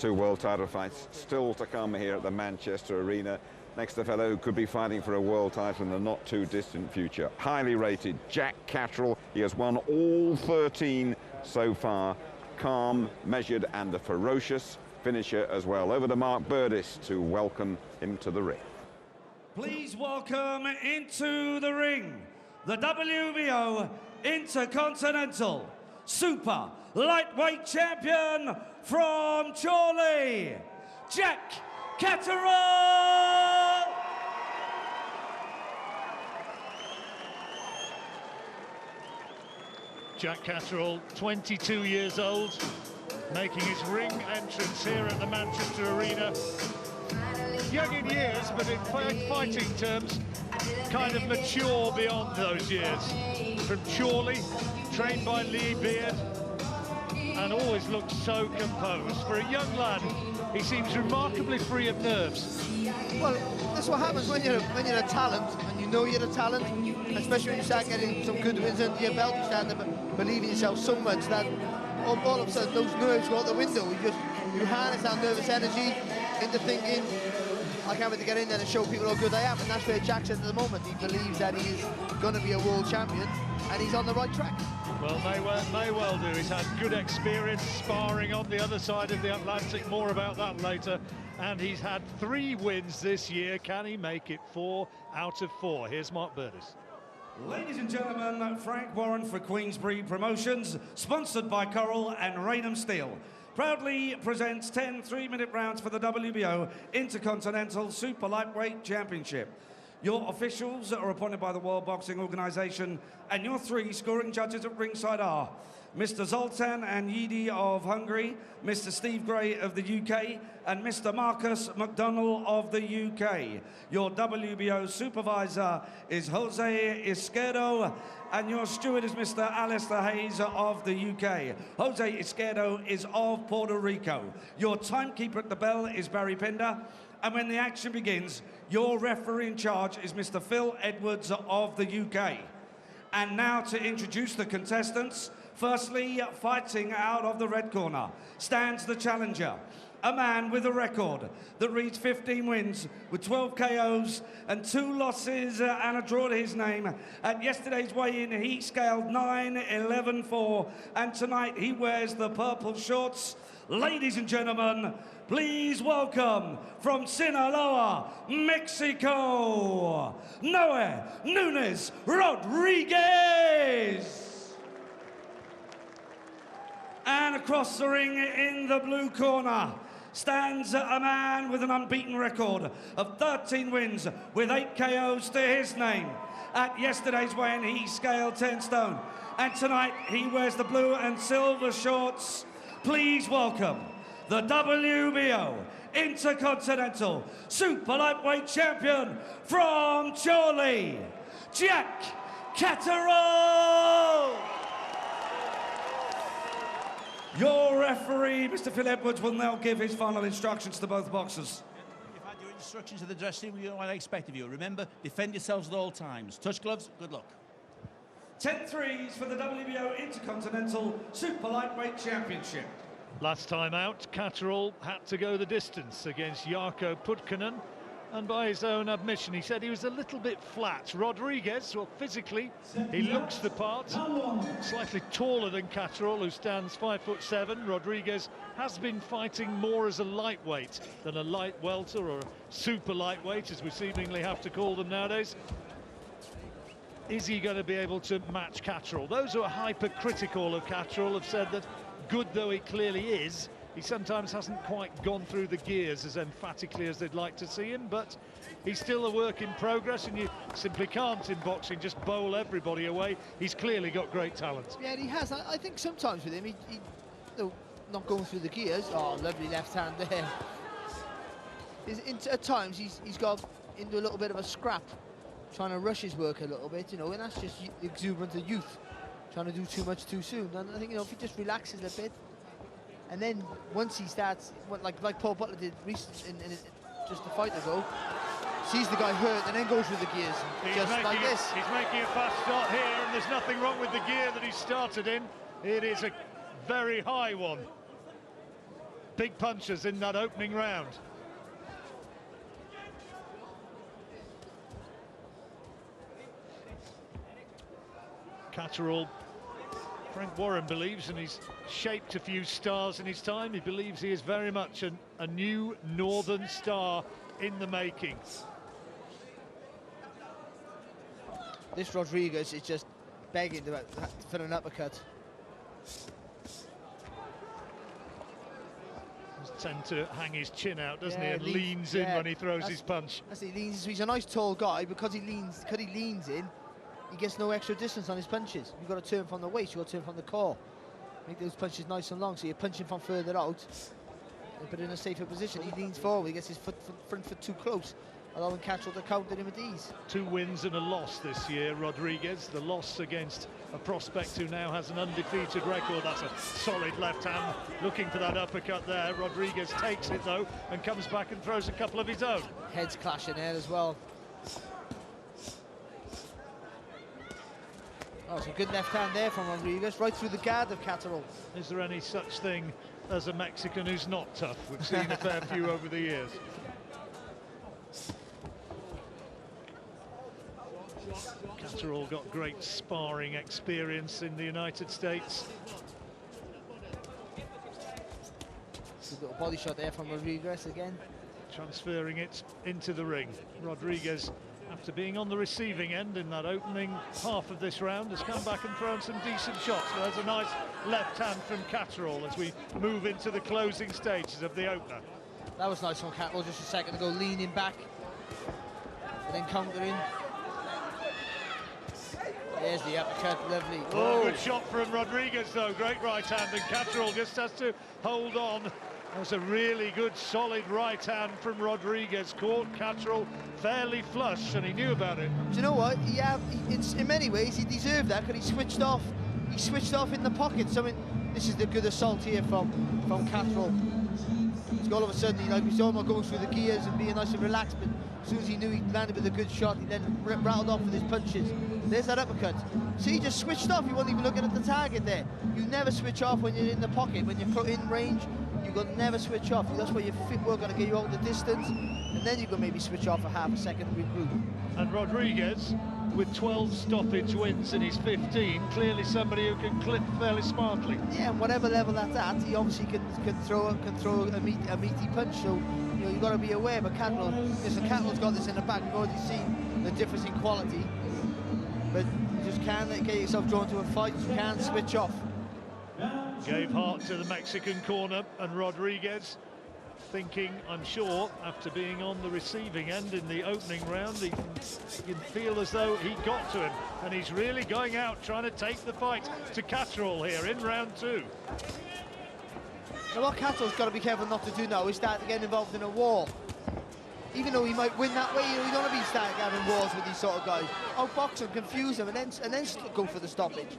2 world title fights still to come here at the Manchester Arena. Next to a fellow who could be fighting for a world title in the not too distant future. Highly rated Jack Catterall. He has won all 13 so far. Calm, measured and a ferocious finisher as well. Over to Mark Burdiss to welcome him to the ring. Please welcome into the ring the WBO Intercontinental Super Lightweight Champion from Chorley, Jack Catterall! Jack Catterall, 22 years old, making his ring entrance here at the Manchester Arena. Young in years, but in fighting terms, kind of mature beyond those years. From Chorley, trained by Lee Beard, and always looks so composed. For a young lad, he seems remarkably free of nerves. Well, that's what happens when you're a talent, and you know you're a talent, especially when you start getting some good wins under your belt. You start to believe in yourself so much that all of a sudden those nerves go out the window. You harness that nervous energy into thinking, I can't wait to get in there and show people how good I am. And that's where Jack's at the moment. He believes that he is going to be a world champion, and he's on the right track. Well, may well do. He's had good experience sparring on the other side of the Atlantic. More about that later. And he's had 3 wins this year. Can he make it 4 out of 4? Here's Mark Burdiss. Ladies and gentlemen, Frank Warren for Queensbury Promotions, sponsored by Coral and Raynham Steel, proudly presents 10 3-minute rounds for the WBO Intercontinental Super Lightweight Championship. Your officials are appointed by the World Boxing Organization, and your 3 scoring judges at ringside are Mr. Zoltan Anyidi of Hungary, Mr. Steve Gray of the UK, and Mr. Marcus McDonnell of the UK. Your WBO supervisor is Jose Izquierdo, and your steward is Mr. Alistair Hayes of the UK. Jose Izquierdo is of Puerto Rico. Your timekeeper at the bell is Barry Pinder, and when the action begins, your referee in charge is Mr. Phil Edwards of the UK. And now to introduce the contestants. Firstly, fighting out of the red corner stands the challenger, a man with a record that reads 15 wins with 12 KOs and 2 losses and a draw to his name. At yesterday's weigh-in, he scaled 9-11-4, and tonight he wears the purple shorts. Ladies and gentlemen, please welcome from Sinaloa, Mexico, Noe Nunez Rodriguez. And across the ring in the blue corner stands a man with an unbeaten record of 13 wins with 8 KOs to his name. At yesterday's weigh-in, he scaled 10 stone. And tonight, he wears the blue and silver shorts. Please welcome the WBO Intercontinental Super Lightweight Champion from Chorley, Jack Catterall. Your referee, Mr. Phil Edwards, will now give his final instructions to both boxers. You've had your instructions to the dressing room. You know what I expect of you. Remember, defend yourselves at all times. Touch gloves, good luck. 10 threes for the WBO Intercontinental Super Lightweight Championship. Last time out, Catterall had to go the distance against Jarkko Putkanen, and by his own admission, he said he was a little bit flat. Rodriguez, well, physically, he looks the part, slightly taller than Catterall, who stands 5'7". Rodriguez has been fighting more as a lightweight than a light welter or a super lightweight, as we seemingly have to call them nowadays. Is he going to be able to match Catterall? Those who are hypercritical of Catterall have said that, good though he clearly is, he sometimes hasn't quite gone through the gears as emphatically as they'd like to see him, but he's still a work in progress, and you simply can't in boxing just bowl everybody away. He's clearly got great talent. Yeah, he has. I think sometimes with him, he not going through the gears. Oh, lovely left hand there. At times, he's got into a little bit of a scrap, trying to rush his work a little bit, you know, and that's just the exuberance of youth, trying to do too much too soon. And I think, you know, if he just relaxes a bit, and then once he starts, like Paul Butler did recently, just a fight ago, sees the guy hurt and then goes through the gears, just like this. He's making a fast start here, and there's nothing wrong with the gear that he started in. It is a very high one. big punches in that opening round. Catterall, Frank Warren believes, and he's shaped a few stars in his time, he believes he is very much a new northern star in the making. This Rodriguez is just begging for an uppercut. Tend to hang his chin out, doesn't he, and leans in when he throws his punch. He leans. He's a nice tall guy. Because he leans in, he gets no extra distance on his punches. You've got to turn from the waist, you've got to turn from the core. Make those punches nice and long, so you're punching from further out, but in a safer position. He leans forward, he gets his front foot too close, allowing Catterall to counter him with ease. 2 wins and a loss this year, Rodriguez. The loss against a prospect who now has an undefeated record. That's a solid left hand, looking for that uppercut there. Rodriguez takes it though and comes back and throws a couple of his own. Heads clashing there as well. Oh, it's a good left hand there from Rodriguez, right through the guard of Catterall. Is there any such thing as a Mexican who's not tough? We've seen a fair few over the years. Catterall got great sparring experience in the United States. Good little body shot there from Rodriguez again. Transferring it into the ring. Rodriguez, after being on the receiving end in that opening half of this round, has come back and thrown some decent shots. There's a nice left hand from Catterall as we move into the closing stages of the opener. That was nice from Catterall just a second ago, leaning back and then countering. There's the uppercut, lovely. Oh, good shot from Rodriguez though, great right hand, and Catterall just has to hold on. That was a really good, solid right hand from Rodriguez. Caught Catterall fairly flush, and he knew about it. Do you know what? In many ways, he deserved that, because he switched off. He switched off in the pocket. So, I mean, this is the good assault here from Catterall. So all of a sudden, we saw him going through the gears and being nice and relaxed, but as soon as he knew he landed with a good shot, he then rattled off with his punches. There's that uppercut. See, he just switched off. He wasn't even looking at the target there. You never switch off when you're in the pocket. When you're in range, you've got to never switch off. That's where your footwork going to get you out the distance, and then you can maybe switch off for half a second and regroup. And Rodriguez, with 12 stoppage wins in his 15, clearly somebody who can clip fairly smartly. Yeah, and whatever level that's at, he obviously can throw a meaty punch. So you've got to be aware. But Catterall's got this in the back. You've already seen the difference in quality. But you just can't get yourself drawn to a fight. You can't switch off. Gave heart to the Mexican corner, and Rodriguez thinking, I'm sure, after being on the receiving end in the opening round, he can feel as though he got to him, and he's really going out trying to take the fight to Catterall here in round 2. Now what Catterall's got to be careful not to do now is start to get involved in a war. Even though he might win that way, you don't want to be starting having wars with these sort of guys. Outbox them, confuse them, and then go for the stoppage.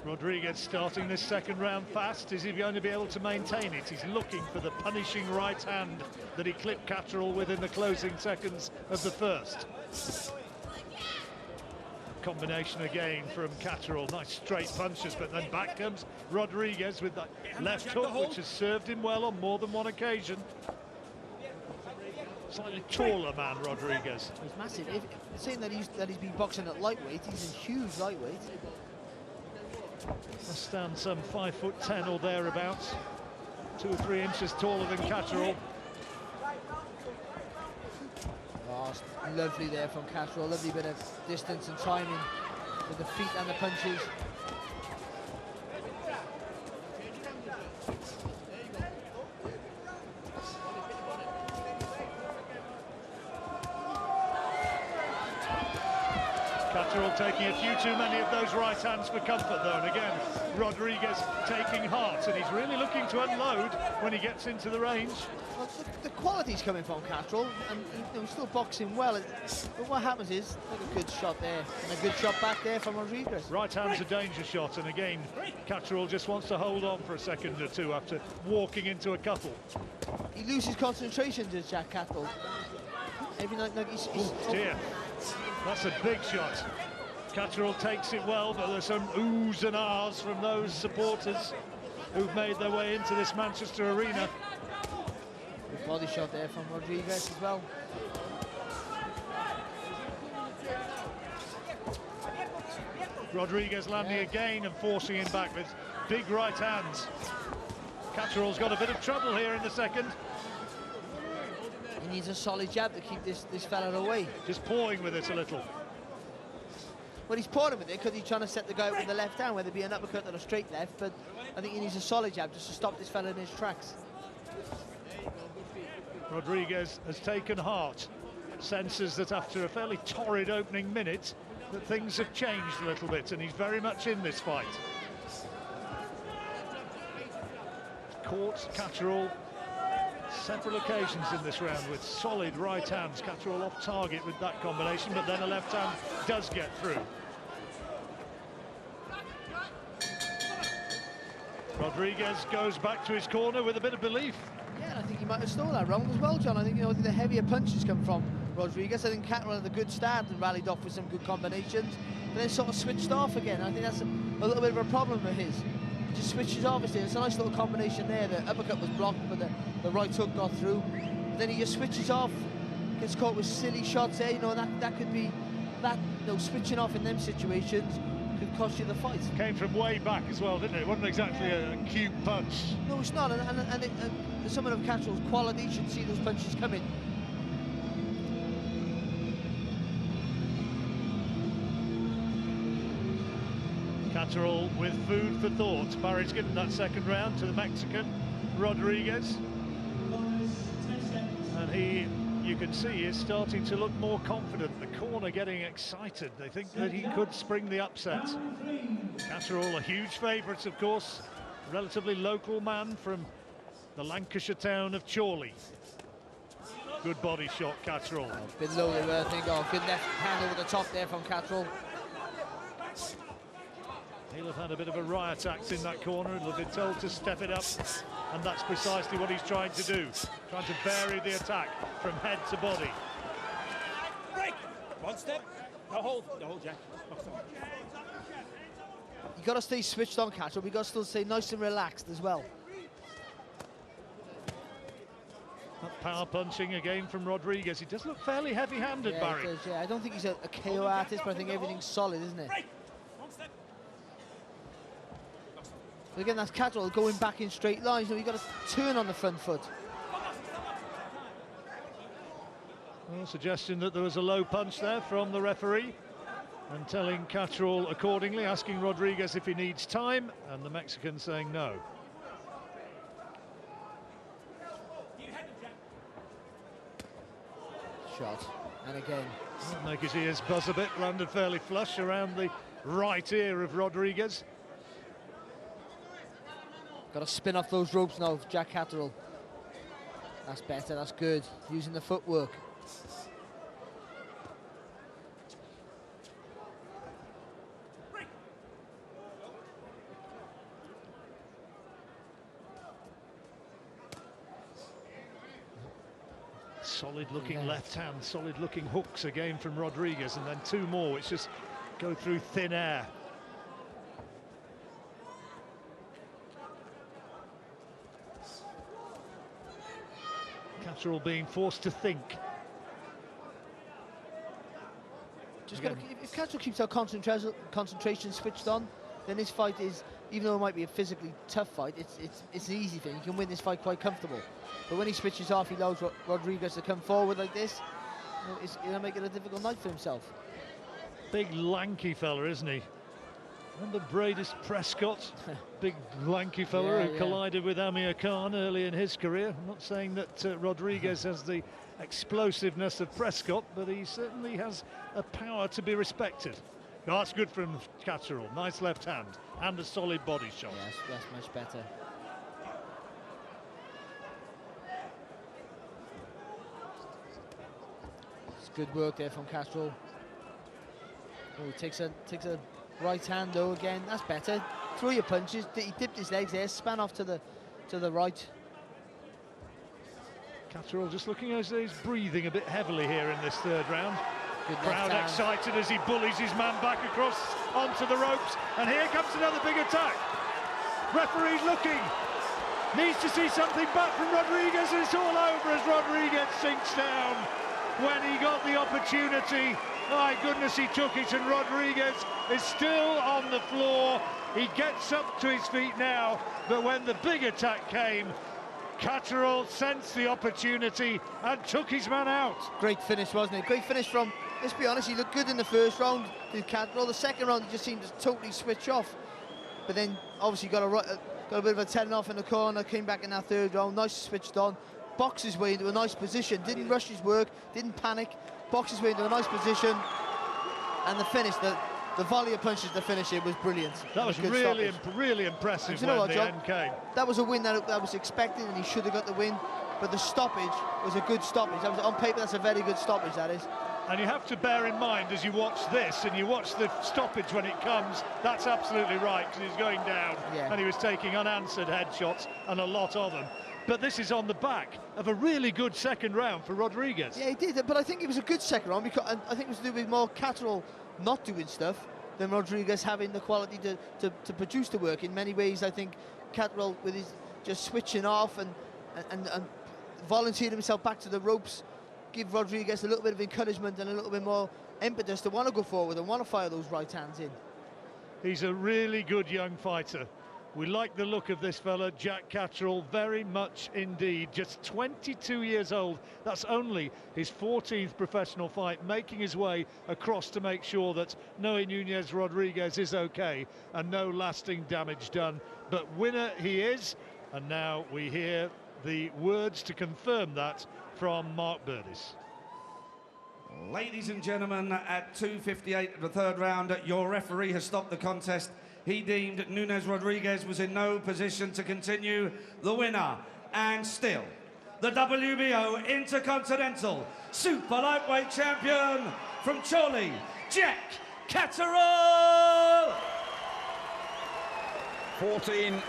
Rodriguez starting this second round fast. Is he going to be able to maintain it? He's looking for the punishing right hand that he clipped Catterall with in the closing seconds of the first. Combination again from Catterall. Nice straight punches, but then back comes Rodriguez with that left hook, which has served him well on more than one occasion. Slightly taller man, Rodriguez. He's massive. Seeing that he's been boxing at lightweight, he's a huge lightweight. Must stand some 5'10" or thereabouts, 2 or 3 inches taller than Catterall. Oh, lovely there from Catterall, lovely bit of distance and timing with the feet and the punches. Catterall taking a few too many of those right hands for comfort though, and again Rodriguez taking heart, and he's really looking to unload when he gets into the range. Well, the quality's coming from Catterall, and he's still boxing well, but what happens is, look, a good shot there, and a good shot back there from Rodriguez. Right hand's a danger shot, and again Catterall just wants to hold on for a second or two after walking into a couple. He loses concentration, does Jack Catterall. Every night, he's oh dear. That's a big shot. Catterall takes it well, but there's some oohs and ahs from those supporters. who've made their way into this Manchester arena. Good body shot there from Rodriguez as well. Rodriguez landing again and forcing him back with big right hands. Catterall's got a bit of trouble here in the second. He needs a solid jab to keep this fella away. Just pawing with it a little. Well, he's pawing with it because he's trying to set the guy up with the left hand, whether it be an uppercut or a straight left, but I think he needs a solid jab just to stop this fella in his tracks. Rodriguez has taken heart, senses that after a fairly torrid opening minute that things have changed a little bit, and he's very much in this fight. Caught Catterall several occasions in this round with solid right hands. Catterall off target with that combination, but then a left hand does get through. Rodriguez goes back to his corner with a bit of belief. Yeah, and I think he might have stolen that round as well, John. I think, you know, the heavier punches come from Rodriguez. I think Catterall had a good start and rallied off with some good combinations, but then sort of switched off again. I think that's a little bit of a problem of his. He just switches off. It's a nice little combination there. The uppercut was blocked, but the right hook got through. But then he just switches off, gets caught with silly shots there. You know, that could be that. You know, switching off in them situations could cost you the fight. Came from way back as well, didn't it? It wasn't exactly a cute punch. No, it's not. And someone of Catterall's quality should see those punches coming. Catterall with food for thought. Barry's given that second round to the Mexican, Rodriguez. And he, you can see, is starting to look more confident. The corner getting excited. They think that he could spring the upset. Catterall, a huge favourite, of course. Relatively local man from the Lancashire town of Chorley. Good body shot, Catterall. Oh, bit low there, I think. Oh, good left hand over the top there from Catterall. He'll have had a bit of a riot act in that corner. He'll have been told to step it up, and that's precisely what he's trying to do. Trying to vary the attack from head to body. Break! One step. No hold, Jack. You've got to stay switched on, Catterall. We've got to still stay nice and relaxed as well. That power punching again from Rodriguez. He does look fairly heavy-handed, Yeah, Barry. he does, yeah. I don't think he's a KO artist, but I think everything's solid, isn't it? But again, that's Catterall going back in straight lines. You've got to turn on the front foot. Well, suggestion that there was a low punch there from the referee, and telling Catterall accordingly, asking Rodriguez if he needs time, and the Mexican saying no. Shot. And again. That'll make his ears buzz a bit. Landed fairly flush around the right ear of Rodriguez. Got to spin off those ropes now, Jack Catterall. That's better, that's good. Using the footwork. Solid looking left hand, solid looking hooks again from Rodriguez, and then two more which just go through thin air. Catterall being forced to think. Just gotta, if Catterall keeps our concentration switched on, then this fight is, even though it might be a physically tough fight, it's an easy thing. He can win this fight quite comfortable. But when he switches off, he allows Rodriguez to come forward like this. You know, it's going to make it a difficult night for himself. Big lanky fella, isn't he? Remember Bradis Prescott? Big lanky fella who collided with Amir Khan early in his career. I'm not saying that Rodriguez has the explosiveness of Prescott, but he certainly has a power to be respected. Oh, that's good from Catterall. Nice left hand and a solid body shot. Yes, that's much better. It's good work there from Catterall. Oh, he takes a right hand though again. That's better. Throw your punches. He dipped his legs there, span off to the right. Catterall just looking as though he's breathing a bit heavily here in this third round. Good Crowd excited as he bullies his man back across onto the ropes, and here comes another big attack. Referee's looking. Needs to see something back from Rodriguez, and it's all over as Rodriguez sinks down when he got the opportunity. My goodness, he took it, and Rodriguez is still on the floor. He gets up to his feet now, but when the big attack came, Catterall sensed the opportunity and took his man out. Great finish, wasn't it? Great finish from, let's be honest, he looked good in the first round with Catterall. The second round, he just seemed to totally switch off. But then, obviously, got a bit of a 10-off in the corner, came back in that third round, nice switched on, boxed his way into a nice position, didn't rush his work, didn't panic, boxed his way into a nice position, and the finish, the volley of punches to finish it was brilliant. That was really impressive when the end came. That was a win that was expected, and he should have got the win, but the stoppage was a good stoppage. That was, on paper, that's a very good stoppage, that is. And you have to bear in mind, as you watch this and you watch the stoppage when it comes, that's absolutely right, because he's going down, and he was taking unanswered headshots, and a lot of them. But this is on the back of a really good second round for Rodriguez. Yeah, he did, but I think it was a good second round, because I think it was to do with more Catterall not doing stuff than Rodriguez having the quality to produce the work. In many ways, I think Catterall, with his just switching off and volunteering himself back to the ropes, give Rodriguez a little bit of encouragement and a little bit more impetus to want to go forward and want to fire those right hands in. He's a really good young fighter. We like the look of this fella, Jack Catterall, very much indeed. Just 22 years old. That's only his 14th professional fight, making his way across to make sure that Nunez Rodriguez is okay and no lasting damage done. But winner he is, and now we hear the words to confirm that from Mark Burdis. Ladies and gentlemen, at 2:58 of the third round, your referee has stopped the contest. He deemed Nunez Rodriguez was in no position to continue. The winner, and still the WBO Intercontinental Super Lightweight Champion from Chorley, Jack Catterall! 14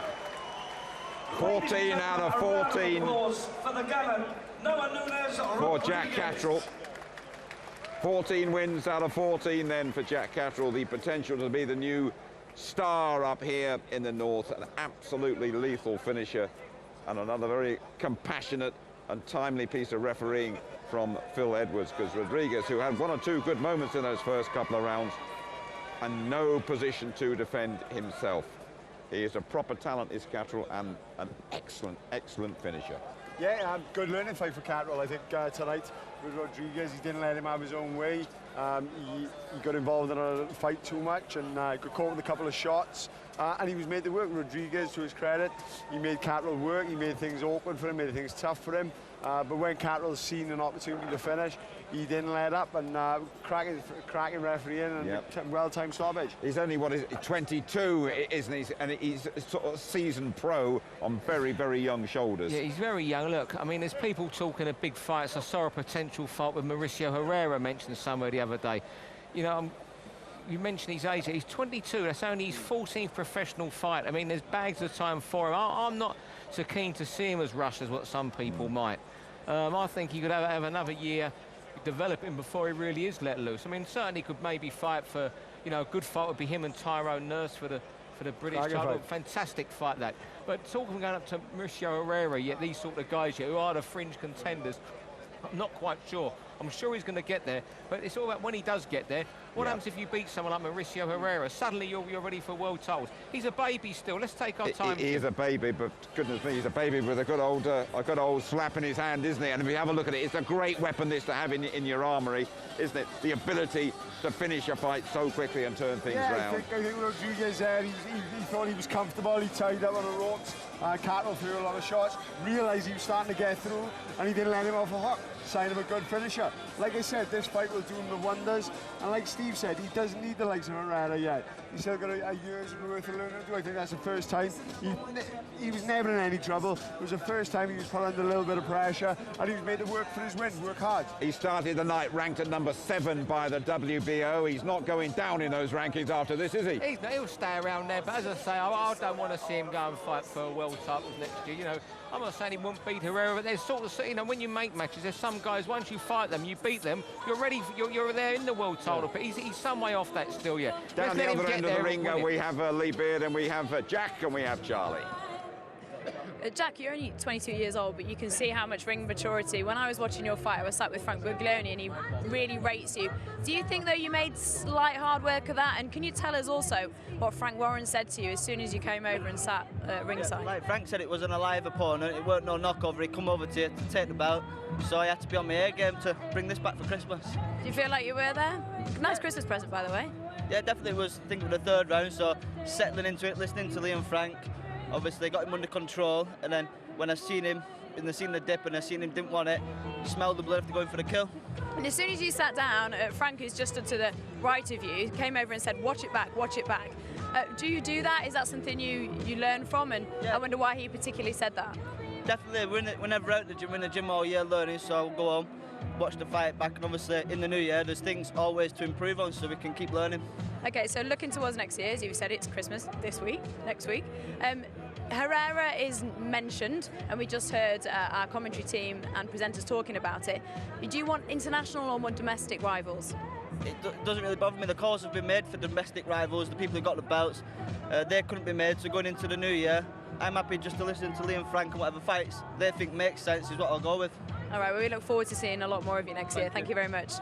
out of 14 for the gallant Noah Nunez for Jack Catterall. 14 wins out of 14 then for Jack Catterall, the potential to be the new star up here in the north, an absolutely lethal finisher, and another very compassionate and timely piece of refereeing from Phil Edwards, because Rodriguez, who had one or two good moments in those first couple of rounds, and no position to defend himself. He is a proper talent, is Catterall, and an excellent finisher. Yeah, good learning fight for Catterall, I think, tonight with Rodriguez. He didn't let him have his own way. He got involved in a fight too much and got caught with a couple of shots. And he was made to work. Rodriguez, to his credit, he made Catterall work. He made things awkward for him, made things tough for him. But when Catterall seen an opportunity to finish, he didn't let up, and cracking refereeing and well-timed stoppage. He's only, 22, isn't he? And he's a sort of seasoned pro on very young shoulders. Yeah, he's very young. Look, I mean, there's people talking of big fights. I saw a potential fight with Mauricio Herrera mentioned somewhere the other day. You know, you mentioned his age. He's 22. That's only his 14th professional fight. I mean, there's bags of time for him. I'm not so keen to see him as rushed as what some people might. I think he could have another year developing before he really is let loose. I mean, certainly could maybe fight for, you know, a good fight would be him and Tyrone Nurse for the British title. Fantastic fight, that. But talking going up to Mauricio Herrera, yet these sort of guys here who are the fringe contenders, I'm not quite sure. I'm sure he's going to get there, but it's all about when he does get there. What happens if you beat someone like Mauricio Herrera? Suddenly you're ready for world titles. He's a baby still. Let's take our time. He is a baby, but goodness me, he's a baby with a good old slap in his hand, isn't he? And if you have a look at it, it's a great weapon this to have in your armoury, isn't it? The ability to finish a fight so quickly and turn things around. I think Rodriguez there, he thought he was comfortable. He tied up on the ropes. Catterall threw a lot of shots, realised he was starting to get through, and he didn't let him off a hook. Sign of a good finisher. Like I said, this fight will do him the wonders, and like Steve said, he doesn't need the likes of Herrera yet. He's still got a year's worth of learning to do. I think that's the first time he was never in any trouble. It was the first time he was put under a little bit of pressure, and he was made to work for his win, work hard. He started the night ranked at number 7 by the WBO. He's not going down in those rankings after this, is he? He'll stay around there, but as I say, I don't want to see him go and fight for world titles next year. You know, I'm not saying he won't beat Herrera, but there's sort of, you know, when you make matches, there's some some guys, once you fight them, you beat them, you're ready, you're there in the world title, but he's some way off that still yet. Down the other end of the ring, we have Lee Beard, and we have Jack, and we have Charlie. Jack, you're only 22 years old, but you can see how much ring maturity. When I was watching your fight, I was sat with Frank Buglioni, and he really rates you. Do you think, though, you made slight hard work of that? And can you tell us also what Frank Warren said to you as soon as you came over and sat ringside? Like Frank said, it was an alive opponent. It weren't no knockover. He come over to you to take the belt, so I had to be on my A game to bring this back for Christmas. Do you feel like you were there? Nice Christmas present, by the way. Yeah, definitely was thinking of the third round, so settling into it, listening to Liam Frank. Obviously got him under control, and then when I seen him, and I seen the dip, and I seen him didn't want it, smelled the blood after going for the kill. And as soon as you sat down, Frank, who's just to the right of you, came over and said, watch it back, watch it back. Do you do that? Is that something you learn from? And yeah. I wonder why he particularly said that. Definitely, we're never out in the gym all year learning, so I'll go home, watch the fight back, and obviously in the new year there's things always to improve on, so we can keep learning. Okay, so looking towards next year, as you said, it's Christmas next week. Herrera is mentioned, and we just heard our commentary team and presenters talking about it. Do you want international or more domestic rivals? It doesn't really bother me. The calls have been made for domestic rivals, the people who got the belts. They couldn't be made, so going into the new year, I'm happy just to listen to Liam Frank and whatever fights they think makes sense is what I'll go with. All right, well, we look forward to seeing a lot more of you next year. Thank you very much.